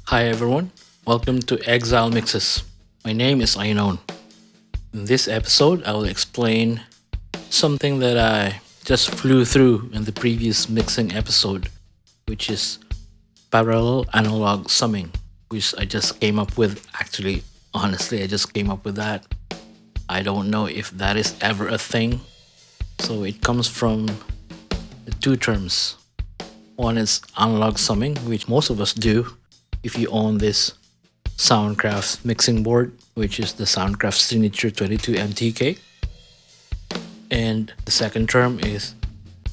Hi everyone, welcome to Exile Mixes. My name is Ainon. In this episode, I will explain something that I just flew through in the previous mixing episode, which is parallel analog summing, which I just came up with. Actually, honestly, I just came up with that. I don't know if that is ever a thing. So it comes from the two terms. One is analog summing, which most of us do if you own this Soundcraft mixing board, which is the Soundcraft Signature 22 MTK. And the second term is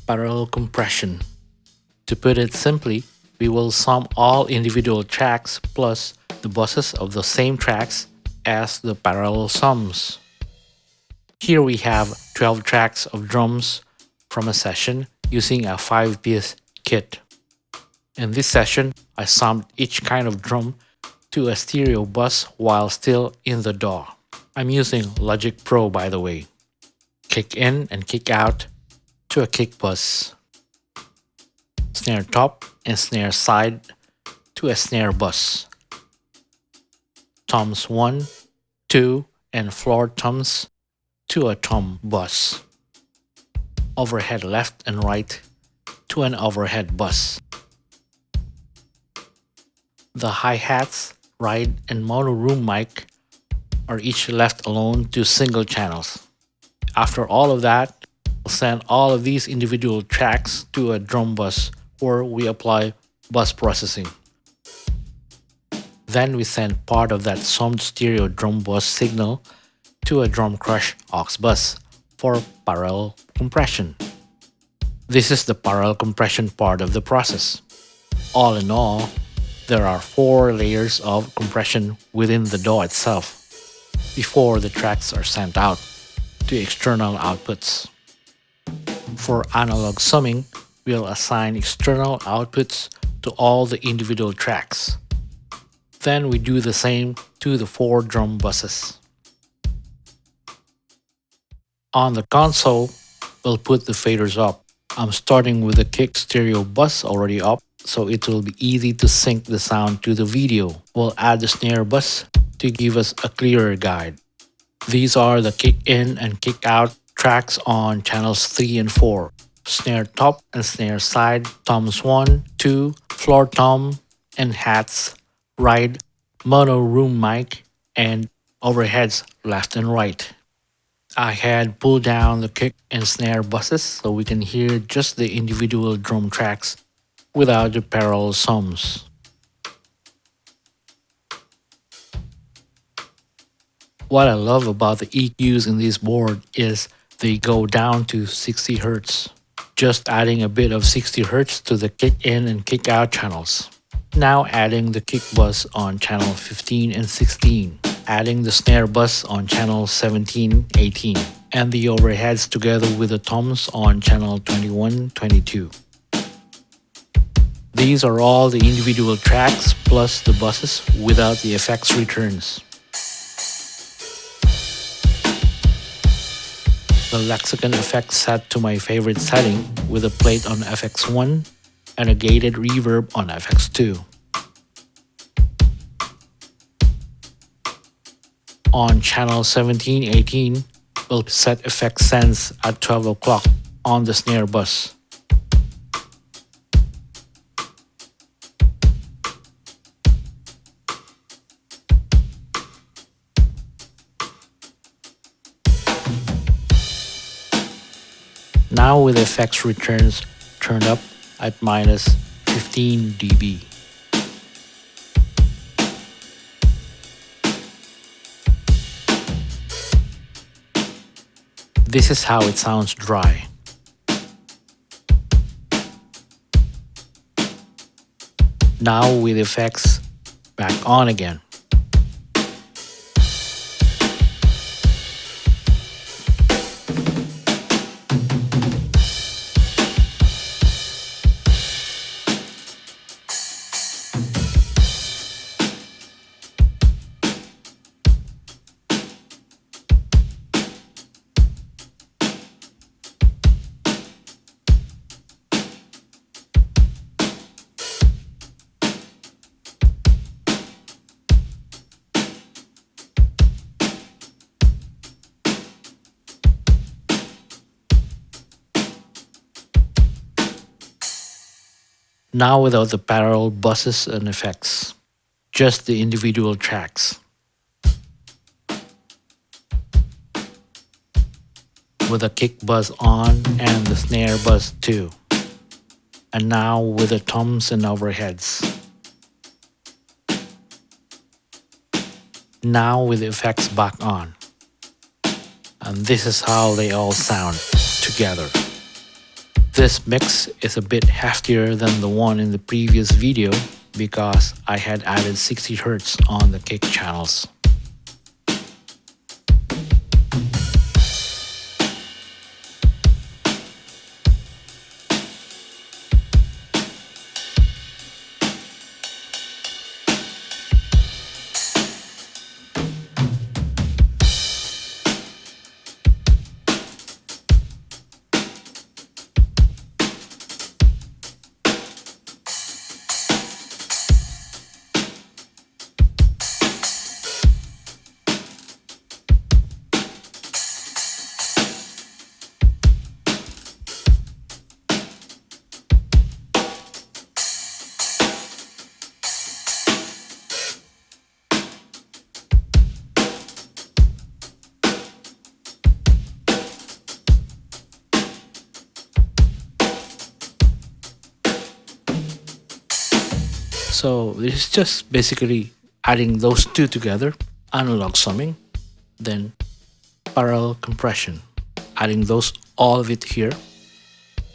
parallel compression. To put it simply, we will sum all individual tracks plus the buses of the same tracks as the parallel sums. Here we have 12 tracks of drums from a session using a 5-piece kit. In this session, I summed each kind of drum to a stereo bus while still in the DAW. I'm using Logic Pro, by the way. Kick in and kick out to a kick bus. Snare top and snare side to a snare bus. Toms 1, 2, and floor toms to a tom bus. Overhead left and right to an overhead bus. The hi-hats, ride, and mono room mic are each left alone to single channels. After all of that, we'll send all of these individual tracks to a drum bus where we apply bus processing. Then we send part of that summed stereo drum bus signal to a drum crush aux bus for parallel compression. This is the parallel compression part of the process. All in all, there are 4 layers of compression within the DAW itself before the tracks are sent out to external outputs. For analog summing, we'll assign external outputs to all the individual tracks. Then we do the same to the 4 drum buses. On the console, we'll put the faders up. I'm starting with the kick stereo bus already up, so it will be easy to sync the sound to the video. We'll add the snare bus to give us a clearer guide. These are the kick in and kick out tracks on channels 3 and 4. Snare top and snare side, toms 1, 2, floor tom, and hats, ride, mono room mic, and overheads left and right. I had pulled down the kick and snare buses so we can hear just the individual drum tracks without the parallel sums. What I love about the EQs in this board is they go down to 60 Hz, just adding a bit of 60 Hz to the kick in and kick out channels. Now adding the kick bus on channel 15 and 16, adding the snare bus on channel 17, 18, and the overheads together with the toms on channel 21, 22. These are all the individual tracks plus the buses without the effects returns. The lexicon effect set to my favorite setting with a plate on FX1 and a gated reverb on FX2. On channel 17-18, we'll set effect sense at 12 o'clock on the snare bus. Now with effects returns turned up at minus 15 dB. This is how it sounds dry. Now with effects back on again. Now without the parallel buses and effects, just the individual tracks. With a kick buzz on and the snare buzz too. And now with the toms and overheads. Now with the effects back on. And this is how they all sound together. This mix is a bit heftier than the one in the previous video because I had added 60 Hz on the kick channels. So this is just basically adding those two together, analog summing, then parallel compression, adding those all of it here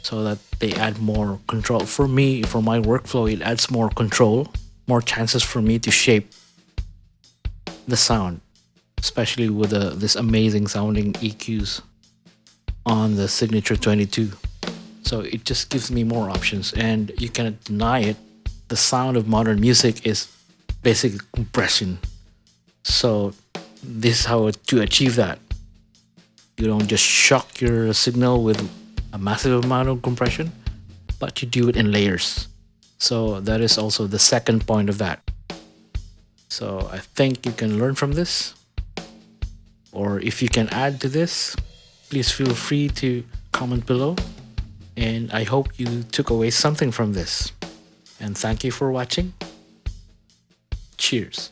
so that they add more control. For me, for my workflow, it adds more control, more chances for me to shape the sound, especially with this amazing sounding EQs on the Signature 22. So it just gives me more options, and you cannot deny it. The sound of modern music is basically compression. So this is how to achieve that. You don't just shock your signal with a massive amount of compression, but you do it in layers. So that is also the second point of that. So I think you can learn from this, or if you can add to this, please feel free to comment below. And I hope you took away something from this. And thank you for watching. Cheers.